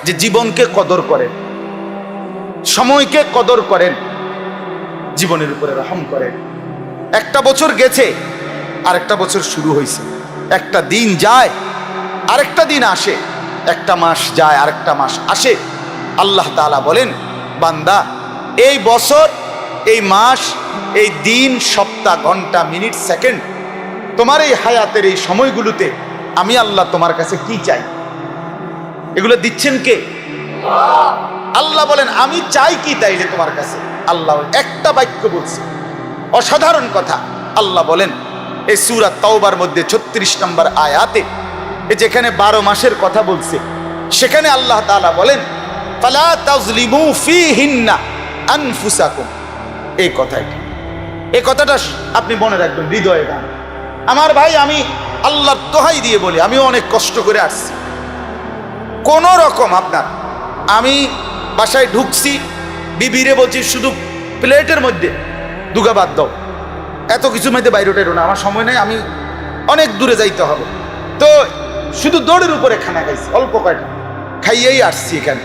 যে জীবনকে কদর করেন, সময়কে কদর করেন, জীবনের উপরে রহম করেন। একটা বছর গেছে, আরেকটা বছর শুরু হয়েছে। একটা দিন যায়, আরেকটা দিন আসে। একটা মাস যায়, আরেকটা মাস আসে। আল্লাহ তাআলা বলেন, বান্দা, এই বছর, এই মাস, এই দিন, সপ্তাহ, ঘন্টা, মিনিট, সেকেন্ড, তোমার এই হায়াতের এই সময়গুলোতে আমি আল্লাহ তোমার কাছে কি চাই? এগুলো দিচ্ছেন কে? আল্লাহ বলেন, আমি চাই কি তাইলে তোমার কাছে? আল্লাহ একটা বাক্য বলছে, অসাধারণ কথা। আল্লাহ বলেন এই সূরা তাওবার মধ্যে 36 নম্বর আয়াতে, যেখানে 12 মাসের কথা বলছে, সেখানে আল্লাহ তাআলা বলেন, ফালা তাজলিমু ফীহিন্না আনফুসাকুম। এই কথাটা আপনি মনে রাখবেন, হৃদয়ে গান। আমার ভাই, আমি আল্লাহর দোহাই দিয়ে বলি, আমি অনেক কষ্ট করে আসছি। কোন রকম আমি বাসায় ঢুকছি, বিবিরে বলছি শুধু প্লেটের মধ্যে দুগা বাদ দাও, এত কিছু মধ্যে বাইরে টেরো না, আমার সময় নেই, আমি অনেক দূরে যাইতে হবে। তো শুধু দৌড়ের উপরে খানা খাইছি, অল্প কয়টা খাইয়েই আসছি এখানে।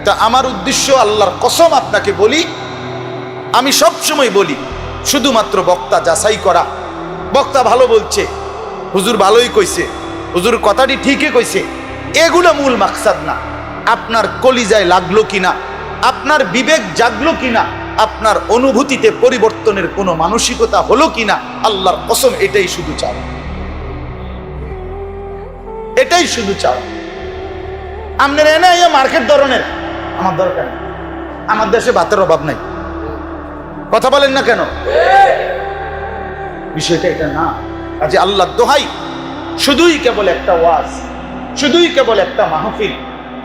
তা আমার উদ্দেশ্য, আল্লাহর কসম আপনাকে বলি, আমি সবসময় বলি, শুধুমাত্র বক্তা যাচাই করা, বক্তা ভালো বলছে, হুজুর ভালোই কইছে, হুজুর কথাটি ঠিকই কইছে, এগুলো মূল মাকসাদ না। আপনার কলিজায় লাগলো কিনা, আপনার বিবেক জাগলো কিনা, আপনার অনুভূতিতে পরিবর্তনের কোনো মানসিকতা হলো কিনা, আল্লাহর কসম এটাই শুধু চাও, এটাই শুধু চাও। আপনার এনে মার্কেট ধরনের আমার দরকার নেই, আমার দেশে ভাতের অভাব নাই। কথা বলেন না কেন? বিষয়টা এটা না। আজ আল্লাহ দোহাই, শুধুই কেবল একটা ওয়াজ, শুধুই কেবল একটা মাহফিল,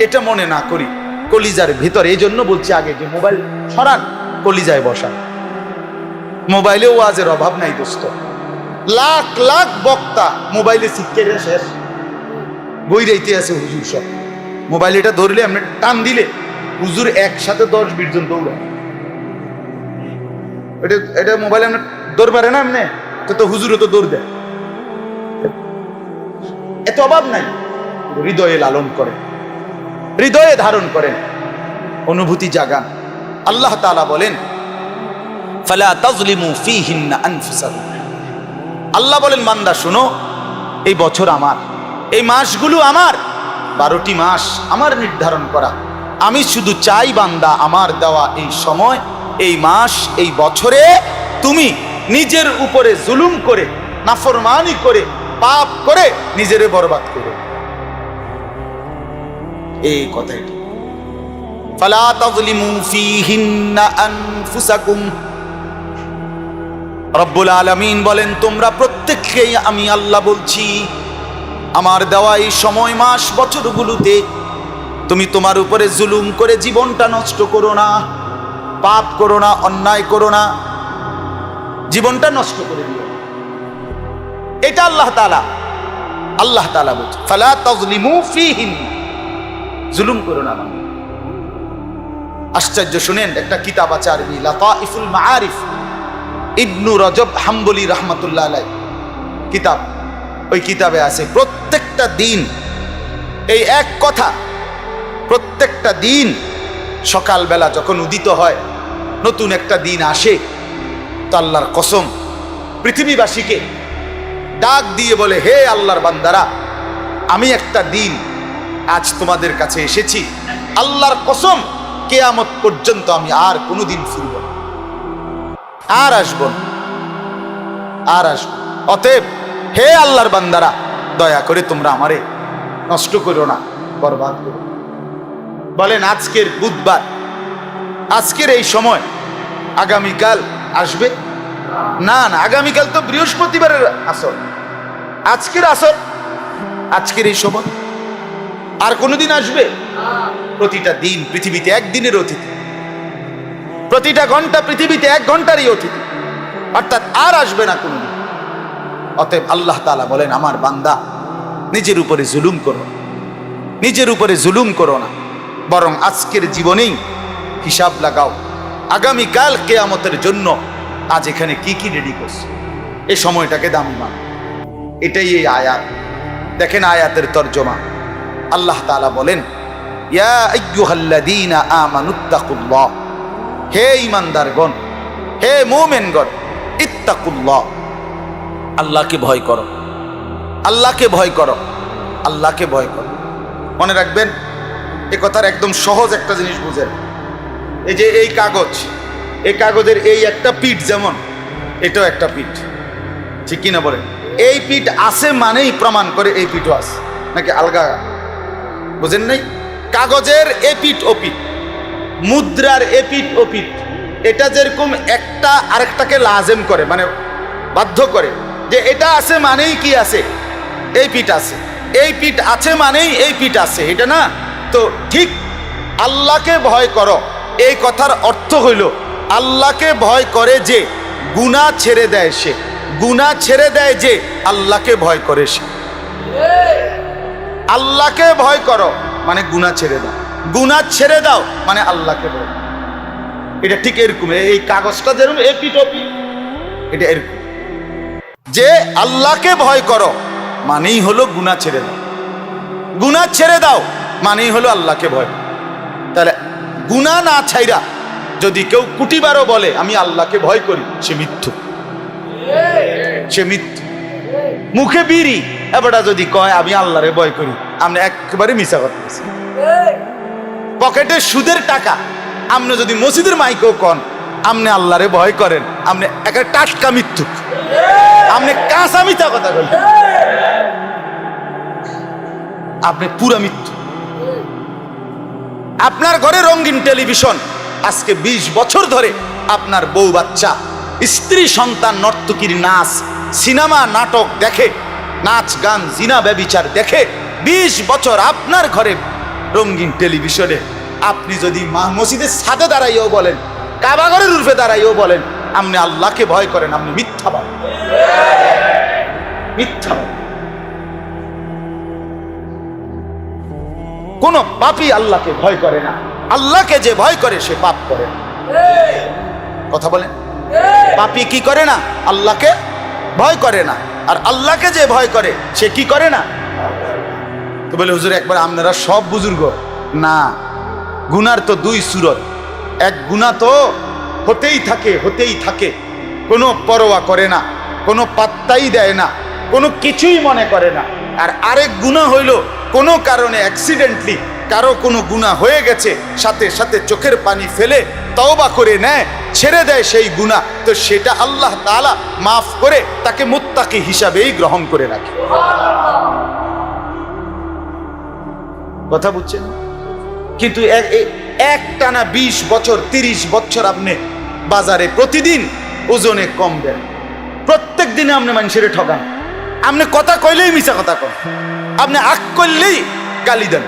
এটা মনে না করি কলিজার ভিতর। এই জন্য বলছি আগে যে মোবাইল সরান, কলিজায় বসান। মোবাইলে ওয়াজের অভাব নাই দোস্ত, লাখ লাখ বক্তা মোবাইলে শিখতে শেষ, বই রাইতে আছে হুজুর সব। মোবাইল এটা ধরলে আপনি টান দিলে হুজুর একসাথে 10-20 জন দৌড়ায়। এটা মোবাইলে আপনি দৌড় পারে না, এমনি তো হুজুরও তো দৌড় দেয়। এত অভাব নাই। হৃদয়ে লালন করেন, হৃদয়ে ধারণ করেন, অনুভূতি জাগান। আল্লাহ তাআলা বলেন, ফালা তাজলিমু ফীহিন্না আনফুসাকুম। আল্লাহ বলেন, বান্দা শুনো, এই বছর আমার, এই মাসগুলো আমার, 12টি মাস আমার নির্ধারণ করা। আমি শুধু চাই বান্দা, আমার দেওয়া এই সময়, এই মাস, এই বছরে তুমি নিজের উপরে জুলুম করে, নাফরমানি করে, পাপ করে নিজেরে বরবাদ করো। এই কথাই, ফালা তাজলিমু ফীহিন্না আনফুসাকুম। রব্বুল আলামিন বলেন, তোমরা প্রত্যেককেই আমি আল্লাহ বলছি, আমার দেওয়া এই সময়, মাস, বছরগুলোতে তুমি তোমার উপরে জুলুম করে জীবনটা নষ্ট করো না, পাপ করো না, অন্যায় করো না, জীবনটা নষ্ট করে দিও। এটা আল্লাহ তাআলা বলছে, ফালা তাজলিমু ফীহিন্না, জুলুম করো না। আশ্চর্য, শুনেন, একটা কিতাব আছে আরবি, লাতাইফুল মাআরিফ, ইবনু রজব হাম্বলি রাহমাতুল্লাহ আলাইহি কিতাব। ওই কিতাবে আছে প্রত্যেকটা দিন এই এক কথা, প্রত্যেকটা দিন সকালবেলা যখন উদিত হয়, নতুন একটা দিন আসে, তো আল্লাহর কসম পৃথিবীবাসীকে ডাক দিয়ে বলে, হে আল্লাহর বান্দারা, আমি একটা দিন আজ তোমাদের কাছে এসেছি, আল্লাহর কসম কিয়ামত পর্যন্ত আমি আর কোনোদিন ফিরব না, আর আসব না, আর আসব। অতএব হে আল্লাহর বান্দারা, দয়া করে তোমরা আমারে নষ্ট করো না, বরবাদ করো। বলেন, আজকের বুধবার, আজকের এই সময় আগামীকাল আসবে না? না, আগামীকাল তো বৃহস্পতিবারের আসর, আজকের আসর, আজকের এই সময় আর কোনোদিন আসবে? প্রতিটা দিন পৃথিবীতে একদিনের অতিথি, প্রতিটা ঘন্টা পৃথিবীতে 1 ঘন্টারই অতিথি, অর্থাৎ আর আসবে না কোনোদিন। অতএব আল্লাহ তাআলা বলেন, আমার বান্দা, নিজের উপরে জুলুম করো, নিজের উপরে জুলুম করো না, বরং আজকের জীবনেই হিসাব লাগাও, আগামীকাল কিয়ামতের জন্য আজ এখানে কি কি রেডি করছো, এই সময়টাকে দামি মানো। এটাই এই আয়াত। দেখেন আয়াতের তর্জমা, আল্লাহ তাআলা বলেন, ইয়া আইয়ুহাল্লাযীনা আমানুত্তাকুল্লাহ, হে ঈমানদারগণ, হে মুমিনগণ, ইত্তাকুল্লাহ, আল্লাহকে ভয় করো, আল্লাহকে ভয় করো, আল্লাহকে ভয় করো। মনে রাখবেন, এই কথার একদম সহজ একটা জিনিস বুঝেন। এই যে এই কাগজ, এই কাগজের এই একটা পিঠ, যেমন এটাও একটা পিঠ, ঠিক কিনা বলেন? এই পিঠ আছে মানেই প্রমাণ করে এই পিঠও আছে, নাকি আলগা? বুঝেন নাই? কাগজের এপিঠ ওপিঠ, মুদ্রার এপিঠ ওপিঠ, এটা যেরকম একটা আরেকটাকে লাজেম করে, মানে বাধ্য করে যে এটা আছে মানেই কি আছে, এই পিঠ আছে, এই পিঠ আছে মানেই এই পিঠ আছে, এটা না? তো ঠিক আল্লাহকে ভয় করো, এই কথার অর্থ হইল আল্লাহকে ভয় করে যে গুনাহ ছেড়ে দেয় সে, গুনাহ ছেড়ে দেয় যে আল্লাহকে ভয় করে সে। আল্লাহকে ভয় করো মানে গুনাহ ছেড়ে দাও, গুনাহ ছেড়ে দাও মানে আল্লাহকে ভয়। এটা ঠিক এরকম, এই কাগজটা যেরকম এপিঠ ওপিঠ, এটা এরকম যে আল্লাহকে ভয় করো মানেই হলো গুনাহ ছেড়ে দাও, গুনাহ ছেড়ে দাও মানেই হলো আল্লাহকে ভয়। তাহলে গুনাহ না ছাইরা যদি কেউ কুটিবারও বলে আমি আল্লাহকে ভয় করি, সে মিথ্যু, সে মিথ্যু। মুখে বিড়ি এবারটা যদি কয় আমি আল্লাহরে ভয় করি, আপনি একেবারে মিছা কথা বলছেন। পকেটে সুদের টাকা আপনি যদি মসজিদের মাইকেও কন আপনি আল্লাহরে ভয় করেন, আপনি একটা টাটকা মিথ্যু, আপনি কাঁচা মিথ্যা কথা বলছেন, আপনি পুরা মৃত্যু। আপনার ঘরে রঙিন টেলিভিশন, আজকে 20 বছর ধরে আপনার বউ বাচ্চা স্ত্রী সন্তান নর্তকীর নাচ সিনেমা নাটক দেখে, নাচ গান জিনা ব্যভিচার দেখে 20 বছর আপনার ঘরে রঙিন টেলিভিশনে। আপনি যদি মসজিদের ছাদে দাঁড়াইও বলেন, কাবা ঘরের রূপে দাঁড়াইও বলেন আপনি আল্লাহকে ভয় করেন, আপনি মিথ্যাবাদ, মিথ্যাবাদ। কোন পাপী আল্লাহকে ভয় করে না, আল্লাহকে যে ভয় করে সে পাপ করে। কথা বলেন, পাপী কি করে না? আল্লাহকে ভয় করে না। আর আল্লাহকে যে ভয় করে সে কি করে না? তো বলে হুজুর একবার আপনারা সব বুজুর্গ না, গুনার তো 2 সূরত, এক গুনাহ তো হতেই থাকে, হতেই থাকে, কোনো পরোয়া করে না, কোনো পাত্তাই দেয় না, কোনো কিছুই মনে করে না। আর আরেক গুনাহ হইল কোনো কারণে অ্যাক্সিডেন্টলি কারো কোনো গুনাহ হয়ে গেছে, সাথে সাথে চোখের পানি ফেলে তওবা করে নেয়, ছেড়ে দেয় সেই গুনাহ, তো সেটা আল্লাহ তাআলা মাফ করে তাকে মুত্তাকি হিসাবেই গ্রহণ করে রাখে। কথা বুঝছেন? কিন্তু একটানা 20 বছর 30 বছর আপনি বাজারে প্রতিদিন ওজনে কম দেন, প্রত্যেক দিনে আপনি মানুষের ঠকান, আপনি কথা কইলেই মিছা কথা কন, আপনি আক করলেই গালি দেন,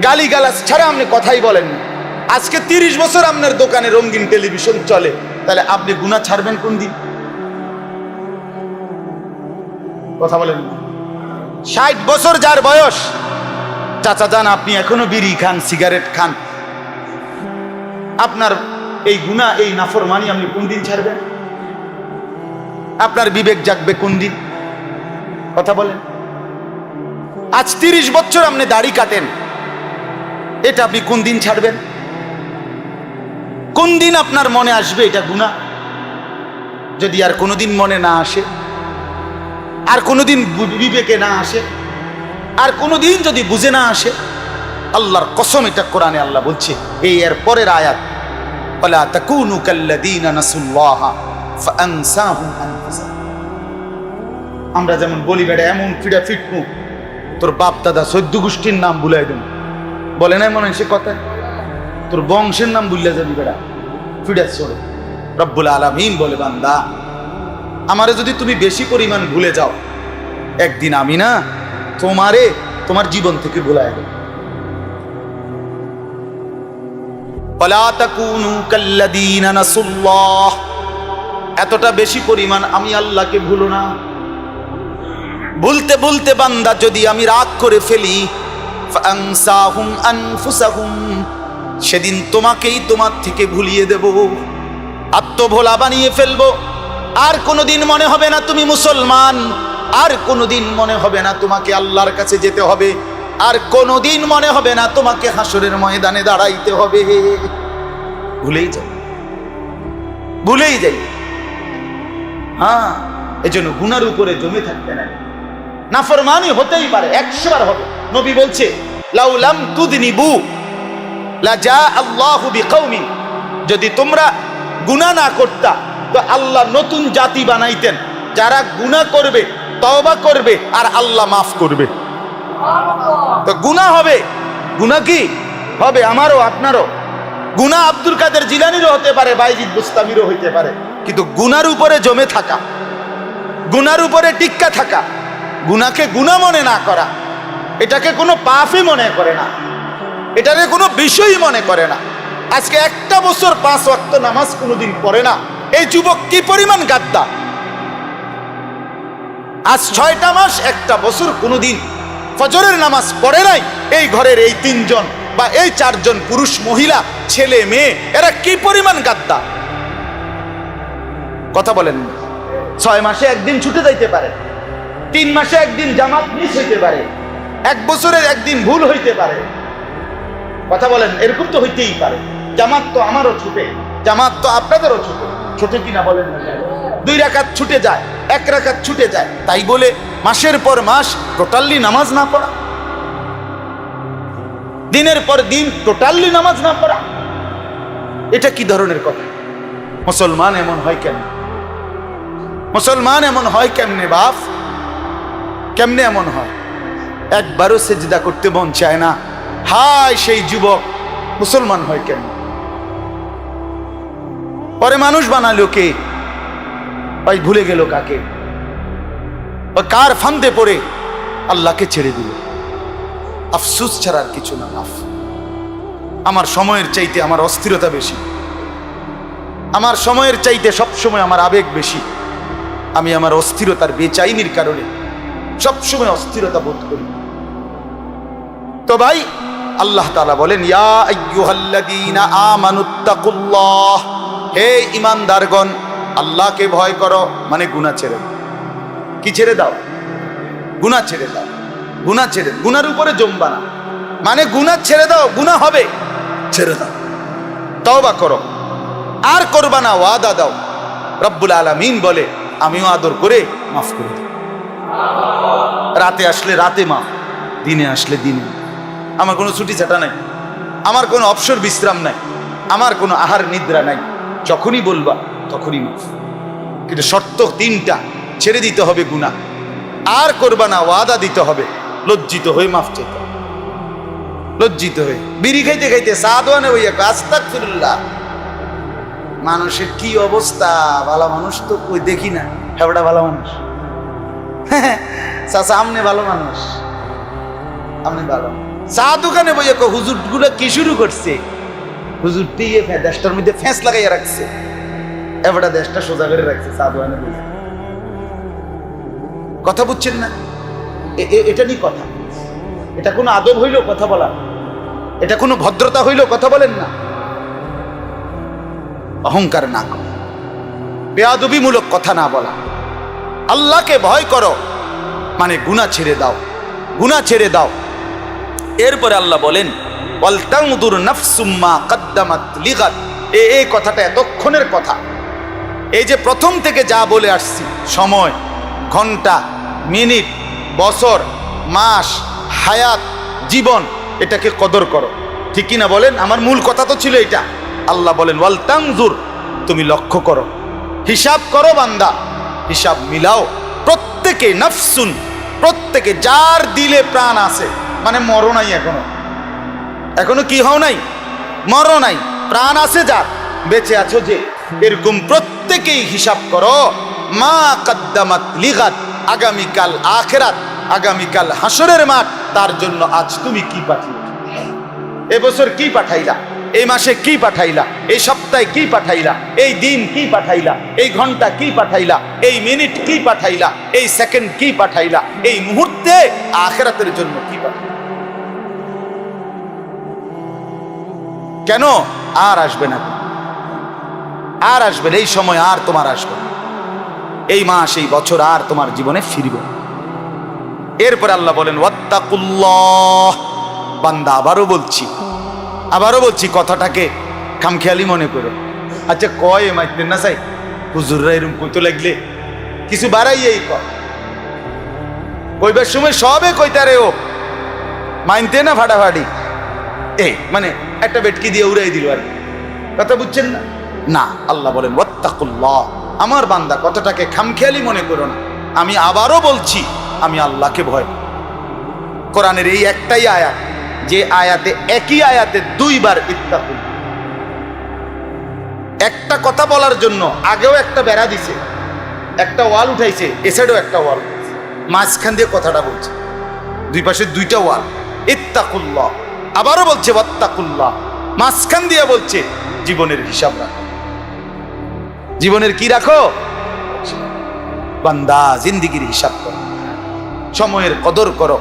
গালি গালাজ ছাড়া আপনি কথাই বলেন না। আজকে 30 বছর আপনার দোকানে রঙিন টেলিভিশন চলে, তাহলে আপনি গুনাহ ছাড়বেন কোন দিন? কথা বলেন। 60 বছর যার বয়স, চাচা যান আপনি এখনো বিড়ি খান, সিগারেট খান, আপনার এই গুনাহ এই নাফরমানি আপনি কোন দিন ছাড়বেন? আপনার বিবেক জাগবে কোন দিন? কথা বলেন। আজ 30 বছর আপনি দাড়ি কাটেন, এটা আপনি কোন দিন ছাড়বেন? কোন দিন আপনার মনে আসবে এটা গুনাহ? যদি আর কোনোদিন মনে না আসে, আর কোনোদিন বিবেকে না আসে, আর কোনোদিন যদি বুঝে না আসে, আল্লাহর কসম এটা কোরআনে আল্লাহ বলছে, এই এর পরের আয়াত, ওয়ালা তাকুনু কাল্লাযীনা নাসুল্লাহা ফাআনসাহুম আনফুসাহুম। আমরা যেমন বলি বেটা এমন ফিডা ফিটমু তোর বাপ দাদা 14 গোষ্ঠীর নাম ভুলাই দেন, বলে নাই মনে হয় সে কথা? তোর বংশের নাম ভুলে যাবি বেটা, ফিডা চলে। রব্বুল আলামিন বলে বান্দা আমারে যদি তুমি বেশি পরিমাণ ভুলে যাও, একদিন আমি না তোমারে তোমার জীবন থেকে ভুলাই দেব। ওয়ালা তাকুনু কাল্লাযীনা নাসুল্লাহ, এতটা বেশি পরিমাণ আমি আল্লাহকে ভুলো না। ভুলতে ভুলতে বান্দা যদি আমি রাগ করে ফেলি, ফাআনসাহুম আনফুসাহুম, সেদিন তোমাকেই তোমার থেকে ভুলিয়ে দেব, আত্মভোলা বানিয়ে ফেলবো। আর কোনোদিন মনে হবে না তুমি মুসলমান, আর কোনোদিন মনে হবে না তোমাকে আল্লাহর কাছে যেতে হবে, আর কোনোদিন মনে হবে না তোমাকে হাসরের ময়দানে দাঁড়াইতে হবে। ভুলেই যাই, ভুলেই যাই। হ্যাঁ, এজন্য গুনার উপরে জমে থাকতে নাই। নাফরমানি হতেই পারে, 100 বার হবে। নবী বলছে লাউলাম তুদনিবু লাজা আল্লাহু বিকৌমিন, যদি তোমরা গুনাহ না করতা তো আল্লাহ নতুন জাতি বানাইতেন যারা গুনাহ করবে, তওবা করবে আর আল্লাহ মাফ করবে। তো গুনাহ হবে, গুনাহ কি হবে? আমারও আপনারও গুনাহ। আব্দুল কাদের জিলানীরও হতে পারে, বাইজিদ বুস্তামিরও হইতে পারে, কিন্তু গুনার উপরে জমে থাকা, গুনার উপরে টিক্কা থাকা, গুনাহকে গুনাহ মনে না করা, এটাকে কোনো পাপই মনে করে না, এটাকে কোনো বিষয়ই মনে করে না। আজকে একটা বছর 5 ওয়াক্ত নামাজ কোনোদিন পড়ে না, এই যুবক কি পরিমাণ গাদ্দার। আজ 6টা মাস, একটা বছর কোনোদিন ফজরের নামাজ পড়ে নাই। এই ঘরের এই 3 জন বা এই 4 জন পুরুষ মহিলা, ছেলে মেয়ে, এরা কি পরিমাণ গাদ্দার। কথা বলেন। 6 মাসে একদিন ছুটে যাইতে পারে, 3 মাসে একদিন জামাত মিস হইতে পারে, 1 বছরের একদিন ভুল হইতে পারে। কথা বলেন, এরকম তো হইতেই পারে। জামাত তো আমারও ছুটে, জামাত তো আপনাদেরও ছুটে, ছুটে কিনা বলেন না? 2 রাকাত ছুটে যায়, 1 রাকাত ছুটে যায়, তাই বলে মাসের পর মাস টোটালি নামাজ না পড়া, দিনের পর দিন টোটালি নামাজ না পড়া, এটা কি ধরনের কথা? মুসলমান এমন হয় কেন? মুসলমান এমন হয় কেমনে বাপ? কেমনে এমন হয়? একবারও সেজদা করতে মন চায় না। হায় সেই যুবক, মুসলমান হয় কেন? পরে মানুষ বানালো কে? ভাই ভুলে গেল কাকে? কার ফান্দে পড়ে আল্লাহকে ছেড়ে দিল। আফসোস ছাড়ার কিছু না। আমার সময়ের চাইতে আমার অস্থিরতা বেশি, আমার সময়ের চাইতে সবসময় আমার আবেগ বেশি। আমি আমার অস্থিরতার বেচাইনির কারণে সবসময় অস্থিরতা বোধ করি। তো ভাই আল্লাহ তাআলা বলেন, ইয়া আইয়ুহাল্লাযীনা আমানুত্তাকুল্লাহ, হে ঈমানদারগণ আল্লাহকে ভয় করো। মানে গুনাহ ছেড়ে দাও। কি ছেড়ে দাও? গুনাহ ছেড়ে দাও। গুনাহ ছেড়ে, গুনার উপরে জমবা না, মানে গুনাহ ছেড়ে দাও। গুনাহ হবে, ছেড়ে দাও, তওবা করো, আর করবা না, ওয়াদা দাও। রব্বুল আলামিন বলে আমিও আদর করে মাফ করে দিই। রাতে আসলে রাতে মাফ, দিনে আসলে দিনে। আমার কোনো ছুটি ছাটা নাই, আমার কোনো অবসর বিশ্রাম নাই, আমার কোনো আহার নিদ্রা নাই। যখনই বলবা তখনই মাফ। কিন্তু শর্ত 3টা, ছেড়ে দিতে হবে গুনাহ, আর করবা না, ওয়াদা দিতে হবে, লজ্জিত হয়ে মাফ চাইতে হবে। লজ্জিত হয়ে বিড়ি খাইতে খাইতে সাদওয়ানে হইয়া আস্তাগফিরুল্লাহ। মানুষের কি অবস্থা! ভালো মানুষ তো কই দেখি না। হেবড়া ভালো মানুষ, চাচা আমনে ভালো মানুষ, আপনি ভালো। চা দোকানে বইয়া হুজুর গুলো কি শুরু করছে? হুজুর টিয়ে দেশটার মধ্যে ফেঁস লাগাইয়া রাখছে, এবারটা দেশটা সোজা করে রাখছে চা দোকানে বইয়া। কথা বুঝছেন না? এটা নিয়ে কথা, এটা কোনো আদব হইল কথা বলা? এটা কোনো ভদ্রতা হইল কথা বলেন না? অহংকার না করা, বেয়াদবিমূলক কথা না বলা। আল্লাহকে ভয় করো মানে গুনাহ ছেড়ে দাও, গুনাহ ছেড়ে দাও। এরপরে আল্লাহ বলেন ওয়ালতানজুর নাফসুম মা কদ্দামাত লিগাদ। এই কথাটা এতক্ষণের কথা, এই যে প্রথম থেকে যা বলে আসছি, সময়, ঘন্টা, মিনিট, বছর, মাস, হায়াত, জীবন, এটাকে কদর করো। ঠিক কিনা বলেন? আমার মূল কথা তো ছিল এটা। আল্লাহ বলেন ওয়ালতানজুর, তুমি লক্ষ্য করো, হিসাব করো বান্দা, হিসাব মিলাও। প্রত্যেকে নাফসুন, প্রত্যেকে যার দিলে প্রাণ আছে, মানে মরো নাই এখনো, এখনো কি হও নাই? মরো নাই, প্রাণ আছে যার, বেঁচে আছো যে, এরকম প্রত্যেকেই হিসাব করো। মা কদ্দামাত লিগাদ, আগামীকাল আখিরাত, আগামীকাল হাসরের মাঠ, তার জন্য আজ তুমি কি পাঠিয়েছো? এবছর কি পাঠাইলা? এই মাসে কি পাঠাইলা? এই সপ্তাহে কি পাঠাইলা? এই দিন কি পাঠাইলা? এই ঘন্টা কি পাঠাইলা? এই মিনিট কি পাঠাইলা? এই সেকেন্ড কি পাঠাইলা? এই মুহূর্তে আখিরাতের জন্য কি পাঠাইলা? কেন আর আসবে না? আর আসবে না, এই সময় আর তোমার আসবে না, এই মাস, এই বছর আর তোমার জীবনে ফিরবে না। এরপরে আল্লাহ বলেন ওয়াত্তাকুল্লাহ। বান্দা আবারও বলছি কথাটাকে খামখেয়ালি মনে করো। আচ্ছা কয় মাইতেন না চাই হুজুররা এরকম কইতে লাগলে কিছু বাড়াইয়েই কইবার সময় সবে কইতারে ও মাইনতে না ফাটাফাটি এই মানে একটা বেটকি দিয়ে উড়াই দিল আর কথা বুঝছেন না। না, আল্লাহ বলেন ওয়াত্তাকুল্লাহ, আমার বান্দা কথাটাকে খামখেয়ালি মনে করো না। আমি আবারও বলছি আমি আল্লাহকে ভয়। কোরআনের এই একটাই আয়াত, যে আয়াতে একই আয়াতে দুইবার ইত্তাকুন। একটা কথা বলার জন্য আগেও একটা বেড়া দিছে, একটা ওয়াল উঠাইছে, এ সাইডেও একটা ওয়াল, মাঝখান দিয়ে কথাটা বলছে, দুই পাশে দুইটা ওয়াল। ইত্তাকুল্লাহ আবারও বলছে ওয়াত্তাকুল্লাহ, মাঝখান দিয়ে বলছে জীবনের হিসাব রাখো। জীবনের কি রাখো? বান্দা জিন্দিগির হিসাব করো, সময়ের কদর করো,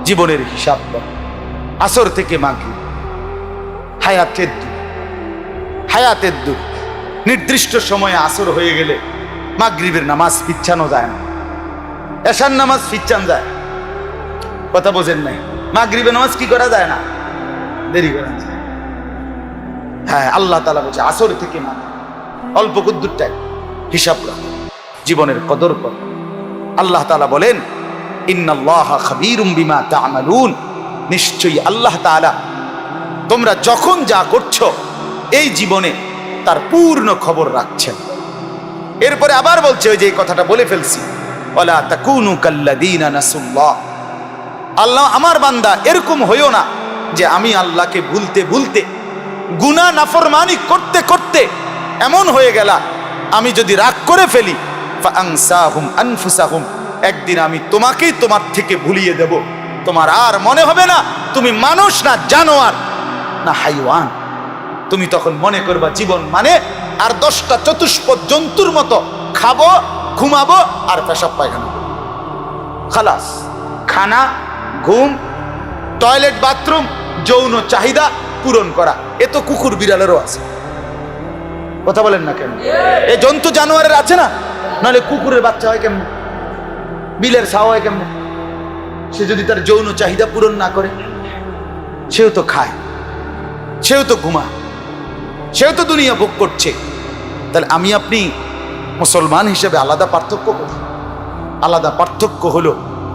জীবনের হিসাব করো। আসর থেকে মাগরিব হায়াতের দূর নির্দিষ্ট সময়ে আসর হয়ে গেলে মাগরিবের নামাজ পিছানো যায় না, এশার নামাজ পিছান যায়। কথা বোঝেন নাই? মাগরিবের নামাজ কি করা যায় না, দেরি করা যায়। হ্যাঁ, আল্লাহ তাআলা বলছে আসর থেকে মাগরিব অল্প কুদ্দুরটাই হিসাব রাখো, জীবনের কদর করো। আল্লাহ তাআলা বলেন ইন্নাল্লাহা খাবীরুম বিমা তা'মালুন, নিশ্চয়ই আল্লাহ তাআলা তোমরা যখন যা করছো এই জীবনে তার পূর্ণ খবর রাখছেন। এরপরে আবার বলছে ওই যে কথাটা বলে ফেলছি, ওয়ালা তাকুনু কাল্লাযীনা নাসুল্লাহ। আল্লাহ আমার বান্দা এরকম হইও না যে আমি আল্লাহকে ভুলতে ভুলতে গুনাহ নাফরমানি করতে করতে এমন হয়ে গেলা আমি যদি রাগ করে ফেলি ফাআনসাহুম আনফুসাহুম, একদিন আমি তোমাকেই তোমার থেকে ভুলিয়ে দেব। তোমার আর মনে হবে না তুমি মানুষ না জানোয়ার না হাইওয়ান। তুমি তখন মনে করবা জীবন মানে আর 10টা চতুষ্পদ জন্তুর মতো খাবো, ঘুমাবো আর পেশাব পায়খানা, খালাস। খানা, ঘুম, টয়লেট, বাথরুম, যৌন চাহিদা পূরণ করা, এ তো কুকুর বিড়ালেরও আছে। কথা বলেন না কেন? এই জন্তু জানোয়ারের আছে না? নাহলে কুকুরের বাচ্চা হয় কেমন, বিলের ছাওয়া হয় কেমন? সে যদি তার যৌন চাহিদা পূরণ না করে, সেও তো খায়, সেও তো ঘুমায়, সেও তো দুনিয়া ভোগ করছে। তাহলে আমি আপনি মুসলমান হিসেবে আলাদা পার্থক্য করি। আলাদা পার্থক্য হলো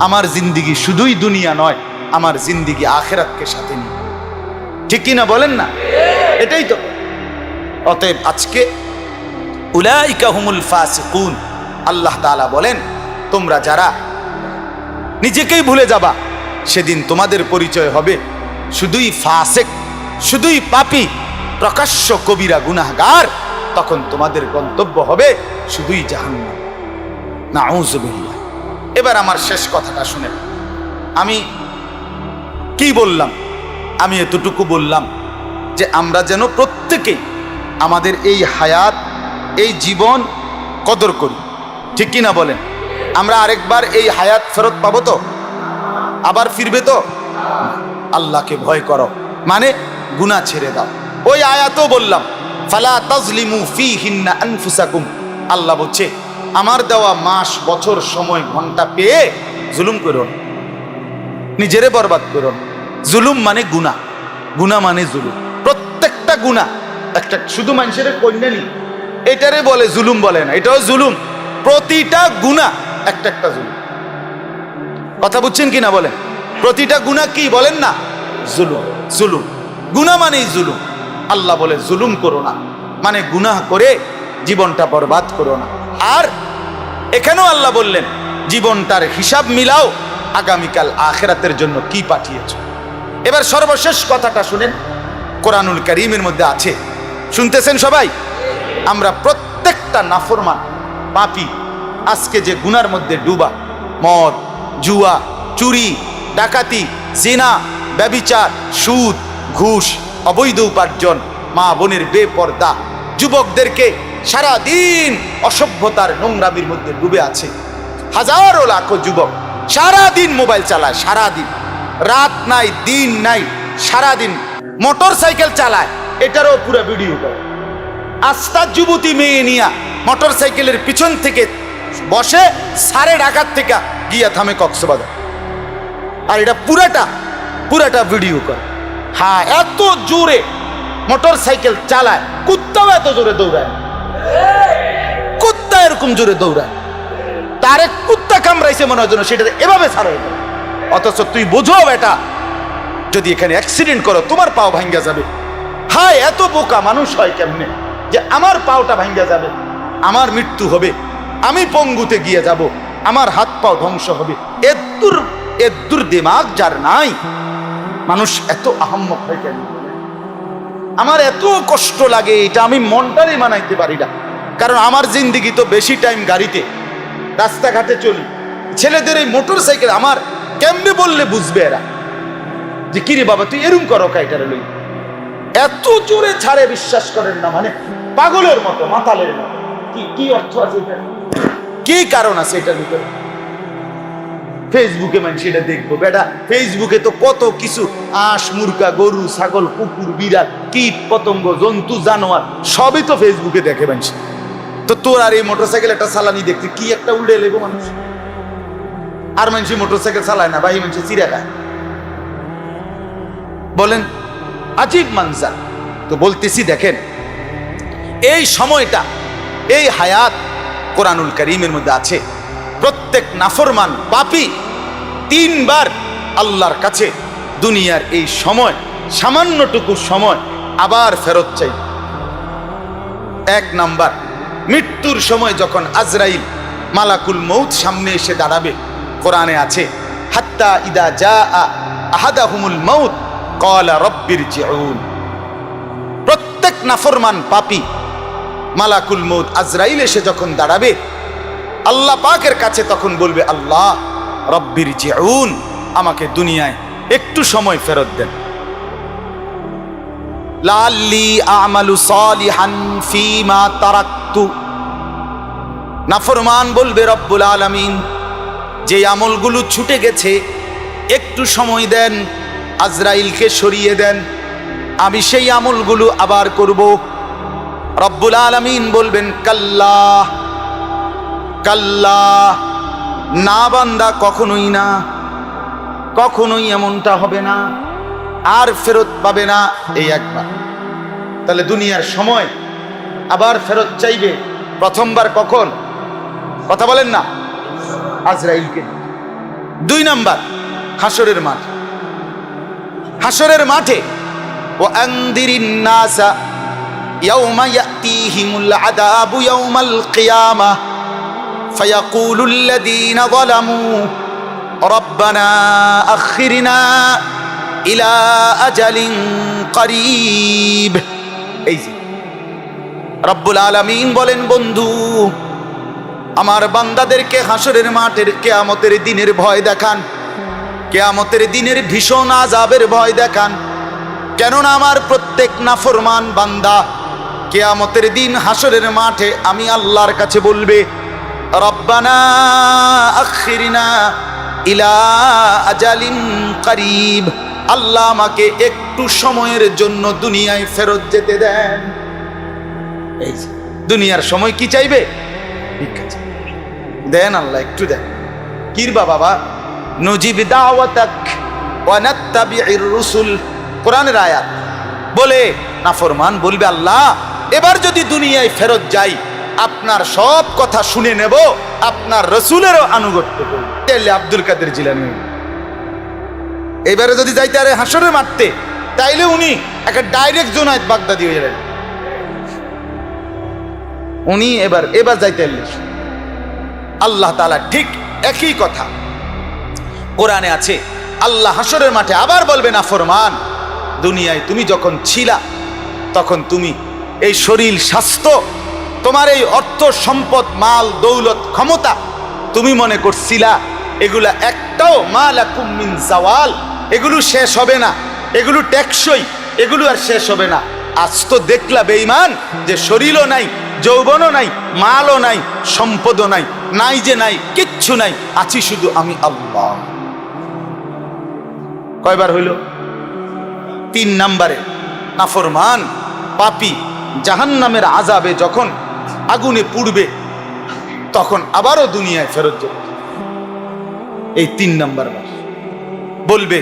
আমার জিন্দিগি শুধুই দুনিয়া নয়, আমার জিন্দিগি আখিরাতকে সাথে নিয়ে। ঠিক কিনা বলেন না? এটাই তো। অতএব আজকে উলাইকা হুমুল ফাসিকুন, আল্লাহ তাআলা বলেন তোমরা যারা নিজেকেই ভুলে যাবা সেদিন তোমাদের পরিচয় হবে শুধুই ফাসিক, শুধুই পাপী, প্রকাশ্য কবিরা গুনাহগার। তখন তোমাদের গন্তব্য হবে শুধুই জাহান্নাম। নাউযুবিল্লাহ। এবার আমার শেষ কথাটা শুনেন। আমি কি বললাম? আমি এতটুকু বললাম যে আমরা যেন প্রত্যেকেই আমাদের এই হায়াত, এই জীবন কদর করি। ঠিক কিনা বলেন? আমরা আরেকবার এই হায়াত ফেরত পাবো তো? আবার ফিরবে তো? আল্লাহকে ভয় করো, মানে গুনাহ ছেড়ে দাও। ওই আয়াতও বললাম ফালা তাজলিমু ফীহিন্না আনফুসাকুম। আল্লাহ বলছে আমার দেওয়া মাস, বছর, সময়, ঘন্টা পেয়ে জুলুম করো না, নিজেরে বরবাদ করো না। জুলুম মানে গুনাহ, গুনাহ মানে জুলুম। প্রত্যেকটা গুনাহ একটা, শুধু মানুষের কন্যা নি এটারে বলে জুলুম বলে না, এটাও জুলুম। প্রতিটা গুনাহ একটা একটা জুলুম। কথা বুঝছেন কিনা বলেন? প্রতিটা গুনাহ কি বলেন না? জুলুম। জুলুম, গুনাহ মানেই জুলুম। আল্লাহ বলে জুলুম করো না, মানে গুনাহ করে জীবনটা বরবাদ করো না। আর এখানেও আল্লাহ বললেন জীবনটার হিসাব মিলাও, আগামীকাল আখিরাতের জন্য কি পাঠিয়েছ। এবার সর্বশেষ কথাটা শুনেন, কোরআনুল কারীমের মধ্যে আছে, শুনতেছেন সবাই? আমরা প্রত্যেকটা নাফরমান পাপী আজকে যে গুনার মধ্যে ডুবা, মদ, জুয়া, চুরি, ডাকাতি, জিনা, ব্যভিচার, সুদ, ঘুষ, অবৈধ উপার্জন, মা বোনের বেপর্দা, যুবকদেরকে সারা দিন অসভ্যতার নোংরামির মধ্যে ডুবে আছে। হাজারো লাখো যুবক সারা দিন মোবাইল চালায়, সারা দিন, রাত নাই দিন নাই, সারা দিন মোটর সাইকেল চালায়, এটারও পুরো ভিডিও করে। আস্তা যুবতী মেয়ে নিয়া মোটর সাইকেলের পিছন থেকে বসে সারে ঢাকার থেকে গিয়া থামে কক্সবাজার। আর এটা পুরাটা ভিডিও করে। হ্যাঁ, এত জোরে মোটর সাইকেল চালায়, কুত্তাও এত জোরে দৌড়ায়, কুত্তা এরকম জোরে দৌড়ায়, তার এক কুত্তা কামড়াইছে মনে হয়, সেটা এভাবে ছাড়ে। অথচ তুই বোঝো এটা, যদি এখানে অ্যাক্সিডেন্ট করো তোমার পাও ভাঙ্গা যাবে। হায়, এত বোকা মানুষ হয় কেমনে যে আমার পাওটা ভাঙ্গা যাবে, আমার মৃত্যু হবে, আমি পঙ্গুতে গিয়ে যাব, আমার হাত পাও ধ্বংস হবে। এদ্দুর দিমাগ যার নাই, মানুষ এত আহাম্মক হয় কেন? আমার এত কষ্ট লাগে, এটা আমি মনটারে মানাইতে পারি না। কারণ আমার জিন্দিগি তো বেশি টাইম গাড়িতে, রাস্তাঘাটে চলি। ছেলেদের এই মোটর সাইকেল আমার কেমনে বললে বুঝবে এরা যে কিরে বাবা তুই এরম করো কাইটারে লই, এত জোরে ছাড়ে, বিশ্বাস করেন না, মানে পাগলের মতো, মাতালের মতো। কি অর্থ আছে এটা? কি কারণ আছে এটার ভিতরে? ফেসবুকে মানুষ এটা দেখবো, বেটা ফেসবুকে তো কত কিছু, আঁশ মুরগা, গরু, ছাগল, কুকুর, বিড়াল, কীট পতঙ্গ, জন্তু, জানোয়ার সবই তো ফেসবুকে দেখে মানুষ। তো তোর আর এই মোটরসাইকেল একটা চালানি দেখতে কি একটা উল্টে লেগো মানুষ। আর মানুষ মোটরসাইকেল চালায় না, ভাই মানুষ চিরা খায়। বলেন আজীব মানজার। তো বলতেছি দেখেন, এই সময়টা, এই হায়াত কোরআনুল কারীমের মধ্যে আছে। প্রত্যেক নাফরমান পাপী 3 বার আল্লাহর কাছে দুনিয়ার এই সময়, সামান্যটুকু সময় আবার ফেরত চাই। 1 নাম্বার, মৃত্যুর সময় যখন আজরাইল মালাকুল মউত সামনে এসে দাঁড়াবে, কোরআনে আছে হাত্তা ইদা জাআ আহাদাহুমুল মউত ক্বালা রাব্বিরজিউন। প্রত্যেক নাফরমান পাপী মালাকুল মউত আজরাইল এসে যখন দাঁড়াবে, আল্লাহ পাকের কাছে তখন বলবে, আল্লাহ রাব্বিরজিউন, আমাকে দুনিয়ায় একটু সময় ফেরত দেন। লাআল্লি আমালু সালিহান ফীমা তারাকতু। নাফরমান বলবে, রব্বুল আলামিন, যে আমলগুলো ছুটে গেছে একটু সময় দেন, আজরাইলকে সরিয়ে দেন, আমি সেই আমলগুলো আবার করব। রব্বুল আলামিন বলবেন, কাল্লা কাল্লা, না বান্দা, কখনোই না, কখনোই এমনটা হবে না, আর ফেরত পাবে না। এই একবার। তাহলে দুনিয়ার সময় আবার ফেরত চাইবে প্রথমবার কখন? কথা বলেন না, আজরাইলকে। 2 নাম্বার, হাসরের মাঠ। হাসরের মাঠে ওয়া আনদিরিন নাসা ইয়াউমা ইয়াতিহিমুল আযাবু ইয়াউমাল কিয়ামাহ ফায়াকুলুল লাযীনা যালামু রব্বানা আখিরনা ইলা আজালিন করিব। এই যে রব্বুল আলামিন বলেন, বন্ধু আমার বান্দাদেরকে হাসরের মাঠের কিয়ামতের দিনের ভয় দেখান, কিয়ামতের দিনের ভীষণ আযাবের ভয় দেখান। কেননা আমার প্রত্যেক নাফরমান বান্দা কিয়ামতের দিন হাসরের মাঠে আমি আল্লাহর কাছে বলবে, রব্বানা আখিরনা ইলা আজালিন করিব, আল্লাহ আমাকে একটু সময়ের জন্য দুনিয়ায় ফেরত যেতে দেন। এই দুনিয়ার সময় কি চাইবে? ভিক্ষা চাইবে। দেন আল্লাহ, একটু দেন। কিরবা বাবা, নজিব দাওয়াতাক ওয়া নাত্তাবিউর রাসূল, কোরআনের আয়াত। বলে নাফরমান বলবে, আল্লাহ এবার যদি দুনিয়ায় ফেরত যাই, আপনার সব কথা শুনে নেব, আপনার রাসূলেরও আনুগত্য করব। তাহলে আব্দুল কাদের জিলানী এবারে যদি যাইতে আরে হাসরে মারতে, তাইলে উনি একটা ডাইরেক্ট জোনায়েত বাগদাদি হয়ে গেলেন। উনি এবার যাইতে আল্লাহ তাআলা ঠিক একই কথা কোরআনে আছে। আল্লাহ হাসরের মাঠে আবার বলবে, নাফরমান, দুনিয়ায় তুমি যখন ছিলা তখন তুমি এই শরীর, স্বাস্থ্য, তোমার এই অর্থ সম্পদ, মাল দৌলত, ক্ষমতা, তুমি মনে করছিলা এগুলা একটাও মালাকুম মিন জাওয়াল, এগুলো শেষ হবে না, এগুলো টেকসই, এগুলো আর শেষ হবে না। আজ তো দেখলা বেঈমান যে শরীরও নাই, যৌবনও নাই, মালও নাই, সম্পদও নাই, নাই যে নাই, কিচ্ছু নাই, আছি শুধু আমি আল্লাহ। কয়বার হইল? 3 নাম্বারে নাফরমান পাপী জাহান্নামের আযাবে যখন আগুনে পুড়বে, তখন আবারও দুনিয়ায় ফেরত যাবে। এই 3 নাম্বার বার। বলবে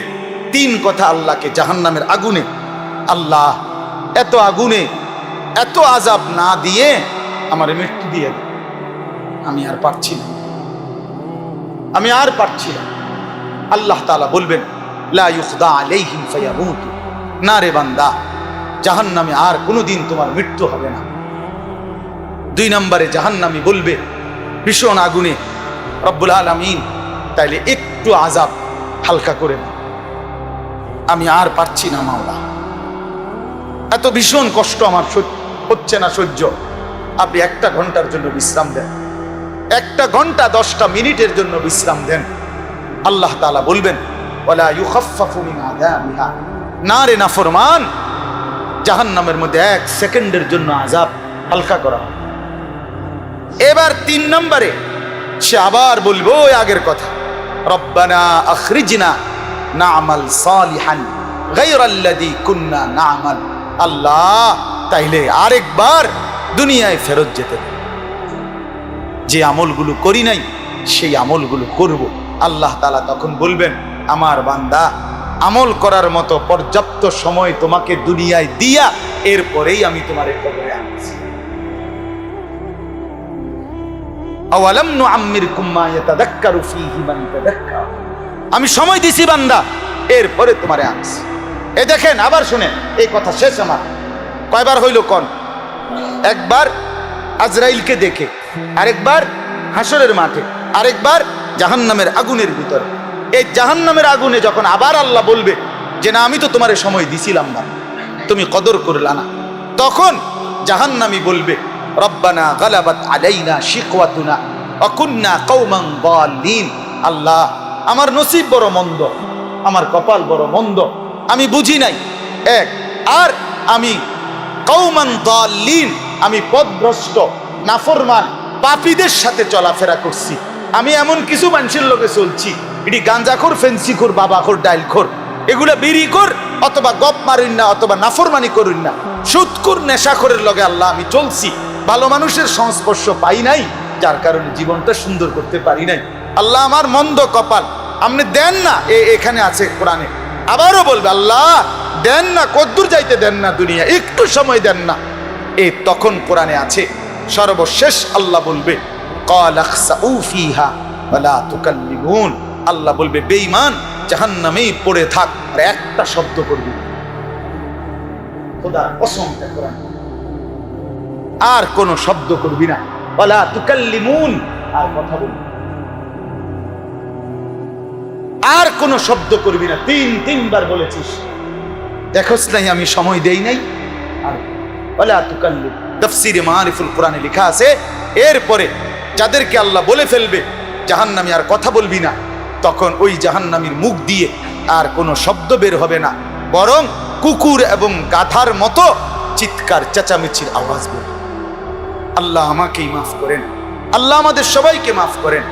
তিন কথা আল্লাহকে জাহান্নামের আগুনে, আল্লাহ এত আগুনে এত আযাব না দিয়ে আমার মৃত্যু দিয়ে দে, আমি আর পারছি না, আমি আর পারছি না। আল্লাহ তাআলা বলবেন লা ইউখদা আলাইহিম ফায়ামুতু, না রে বান্দা, জাহান্নামে আর কোনোদিন তোমার মৃত্যু হবে না। দুই নম্বরে জাহান্নামী বলবে ভীষণ আগুনে, রব্বুল আলামিন তাইলে একটু আযাব হালকা করে না, আমি আর পারছি না মাওলা, এত ভীষণ কষ্ট আমার হচ্ছে না সহ্য, আপনি 1 ঘন্টার জন্য বিশ্রাম দেন, 1 ঘন্টা 10টা মিনিটের জন্য বিশ্রাম দেন। আল্লাহ তাআলা বলবেন ওয়ালা ইউখাফফাফু মিন আযাবিহা, না রে নাফরমান, জাহান্নামের মধ্যে 1 সেকেন্ডের জন্য আযাব হালকা করা। এবার 3 নম্বরে সে আবার বলবো ওই আগের কথা, রব্বানা আখরিজনা না'মাল সালিহান গায়রাল্লাযী কুন্না না'মাল, আল্লাহ তাইলে আরেকবার দুনিয়ায় ফেরত যেতে দে, যে আমলগুলো করি নাই সেই আমলগুলো করব। আল্লাহ তাআলা তখন বলবেন আমার বান্দা, আমল করার মতো পর্যাপ্ত সময় তোমাকে দুনিয়ায় দিয়া এরপরেই আমি তোমারে কবরে আনছি। আওয়ালাম নুআম্মিরকুম মা ইয়াতাযাক্কারু ফীহি মান তাযাক্কার, আমি সময় দিছি বান্দা, এরপরে তোমারে আনছি। এ দেখেন, আবার শুনেন, এই কথা শেষ আমার। কয়বার হইল কোন? একবার আজরাইলকে দেখে, আরেকবার হাসরের মাঠে, আরেকবার জাহান্নামের আগুনের ভিতরে। এই জাহান্নামের আগুনে যখন আবার আল্লাহ বলবে যে না আমি তো তোমারে সময় দিছিলাম না, তুমি কদর করলা না, তখন জাহান্নামী বলবে রব্বানা গালাবাত আলাইনা শিকওয়াতুনা ওয়া কুন্না কওমান যালিন, আল্লাহ আমার নসিব বড় মন্দ, আমার কপাল বড় মন্দ, আমি বুঝি নাই, এক, আর আমি কওমান যালিন, আমি পথভ্রষ্ট নাফরমান পাপীদের সাথে চলাফেরা করছি, আমি এমন কিছু মানুষের লগে চলছি, এটি গাঁজাখোর, ফেন্সিখোর, বাবাখোর, ডাইলখোর, এগুলা বিড়িখোর অথবা গপ মারুন না অথবা নাফরমানি করুন না, সুদখোর নেশাখোরের লগে আল্লাহ আমি চলছি, ভালো মানুষের সংস্পর্শ পাই নাই, যার কারণে জীবনটা সুন্দর করতে পারি নাই। আল্লাহ আমার মন্দ কপাল, আপনি দেন না, এখানে আছে কোরআনে। আবারও বলবে আল্লাহ দেন না, কদ্দুর যাইতে দেন না, দুনিয়া একটু সময় দেন না। তখন কোরআনে আছে সর্বশেষ আল্লাহ বলবে ক্বালা খসাউ ফীহা ওয়া লা তুকাল্লিমুন, আল্লাহ বলবে বেঈমান জাহান্নামেই পড়ে থাক, আর একটা শব্দ করবি না। খোদার কসম, কোরআন, আর কোন শব্দ করবি না, ওয়া লা তুকাল্লিমুন, আর কথা বলবি না, আর কোন শব্দ করবি না। 3বার বলেছিস, দেখোস নাই আমি সময় দেই নাই। আর ওয়ালা তুকাল্লিম, তাফসীরে মাআরিফুল কোরআনে লেখা আছে, এরপরে যাদেরকে আল্লাহ বলে ফেলবে জাহান্নামী আর কথা বলবি না, তখন ওই জাহান্নামীর মুখ দিয়ে আর কোনো শব্দ বের হবে না, বরং কুকুর এবং গাধার মতো চিৎকার চেঁচামেচির আওয়াজ বের। আল্লাহ আমাকেই মাফ করেন, আল্লাহ আমাদের সবাইকে মাফ করেন।